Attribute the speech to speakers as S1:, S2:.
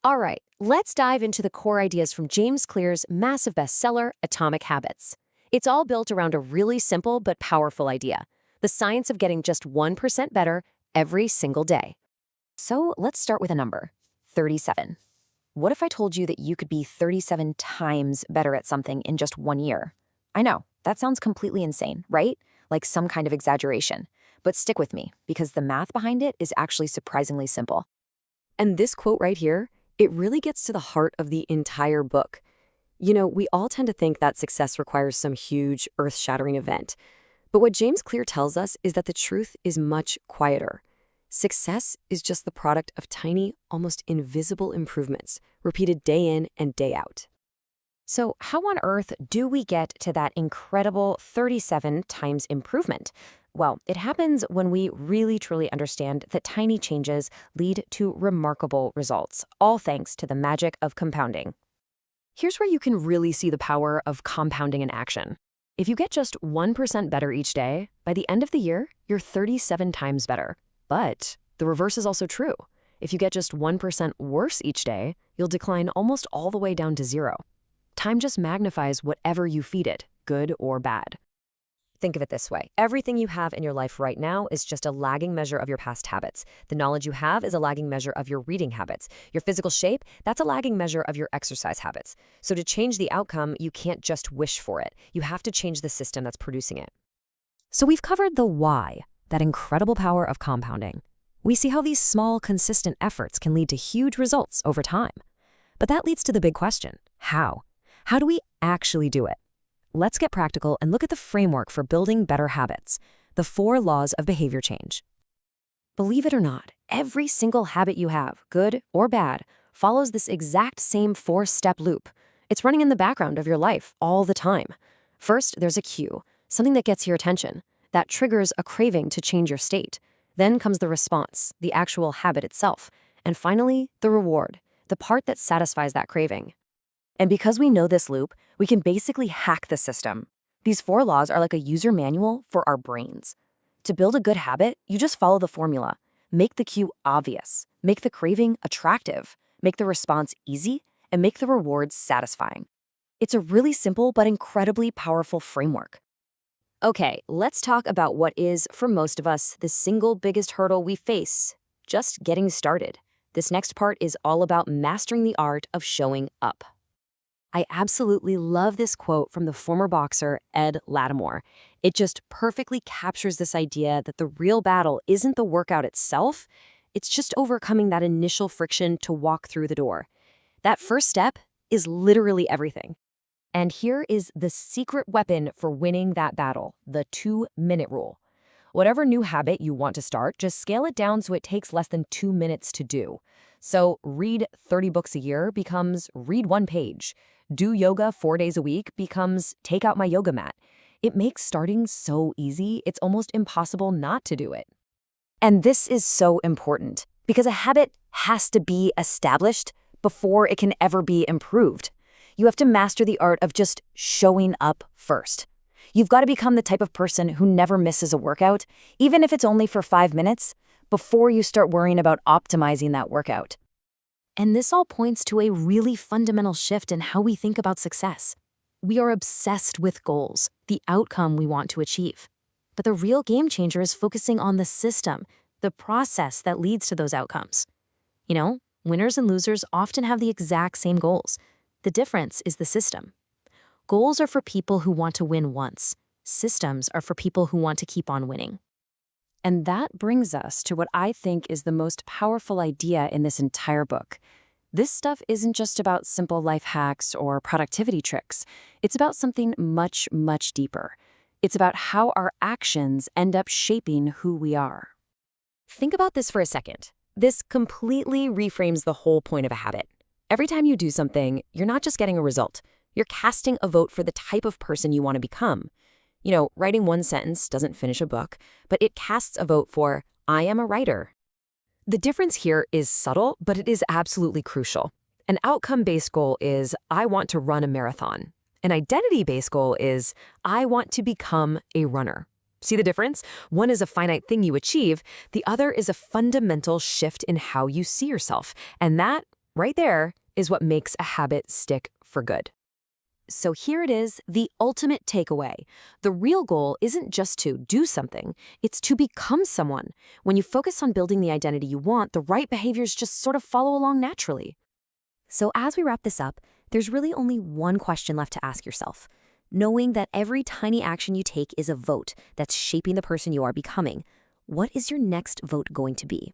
S1: All right, let's dive into the core ideas from James Clear's massive bestseller, Atomic Habits. It's all built around a really simple but powerful idea: the science of getting just 1% better every single day. So let's start with a number: 37. What if I told you that you could be 37 times better at something in just 1 year? I know, that sounds completely insane, right? Like some kind of exaggeration. But stick with me, because the math behind it is actually surprisingly simple. And this quote right here, it really gets to the heart of the entire book. We all tend to think that success requires some huge, earth-shattering event. But what James Clear tells us is that the truth is much quieter. Success is just the product of tiny, almost invisible improvements, repeated day in and day out. So how on earth do we get to that incredible 37 times improvement? Well, it happens when we really truly understand that tiny changes lead to remarkable results, all thanks to the magic of compounding. Here's where you can really see the power of compounding in action. If you get just 1% better each day, by the end of the year, you're 37 times better. But the reverse is also true. If you get just 1% worse each day, you'll decline almost all the way down to zero. Time just magnifies whatever you feed it, good or bad. Think of it this way: everything you have in your life right now is just a lagging measure of your past habits. The knowledge you have is a lagging measure of your reading habits. Your physical shape, that's a lagging measure of your exercise habits. So to change the outcome, you can't just wish for it. You have to change the system that's producing it. So we've covered the why, that incredible power of compounding. We see how these small, consistent efforts can lead to huge results over time. But that leads to the big question: how? How do we actually do it? Let's get practical and look at the framework for building better habits, the 4 laws of behavior change. Believe it or not, every single habit you have, good or bad, follows this exact same 4-step loop. It's running in the background of your life all the time. First, there's a cue, something that gets your attention. That triggers a craving to change your state. Then comes the response, the actual habit itself. And finally, the reward, the part that satisfies that craving. And because we know this loop, we can basically hack the system. These 4 laws are like a user manual for our brains. To build a good habit, you just follow the formula. Make the cue obvious, make the craving attractive, make the response easy, and make the rewards satisfying. It's a really simple but incredibly powerful framework. Okay, let's talk about what is, for most of us, the single biggest hurdle we face: just getting started. This next part is all about mastering the art of showing up. I absolutely love this quote from the former boxer Ed Lattimore. It just perfectly captures this idea that the real battle isn't the workout itself, it's just overcoming that initial friction to walk through the door. That first step is literally everything. And here is the secret weapon for winning that battle: the 2-minute rule. Whatever new habit you want to start, just scale it down so it takes less than 2 minutes to do. So read 30 books a year becomes read 1 page. Do yoga 4 days a week becomes take out my yoga mat. It makes starting so easy, it's almost impossible not to do it. And this is so important, because a habit has to be established before it can ever be improved. You have to master the art of just showing up first. You've got to become the type of person who never misses a workout, even if it's only for 5 minutes, before you start worrying about optimizing that workout. And this all points to a really fundamental shift in how we think about success. We are obsessed with goals, the outcome we want to achieve. But the real game changer is focusing on the system, the process that leads to those outcomes. Winners and losers often have the exact same goals. The difference is the system. Goals are for people who want to win once. Systems are for people who want to keep on winning. And that brings us to what I think is the most powerful idea in this entire book. This stuff isn't just about simple life hacks or productivity tricks. It's about something much, much deeper. It's about how our actions end up shaping who we are. Think about this for a second. This completely reframes the whole point of a habit. Every time you do something, you're not just getting a result. You're casting a vote for the type of person you want to become. Writing 1 sentence doesn't finish a book, but it casts a vote for, I am a writer. The difference here is subtle, but it is absolutely crucial. An outcome-based goal is, I want to run a marathon. An identity-based goal is, I want to become a runner. See the difference? One is a finite thing you achieve, the other is a fundamental shift in how you see yourself, and that Right there is what makes a habit stick for good. So here it is, the ultimate takeaway. The real goal isn't just to do something, it's to become someone. When you focus on building the identity you want, the right behaviors just sort of follow along naturally.
S2: So as we wrap this up, there's really only one question left to ask yourself. Knowing that every tiny action you take is a vote that's shaping the person you are becoming, what is your next vote going to be?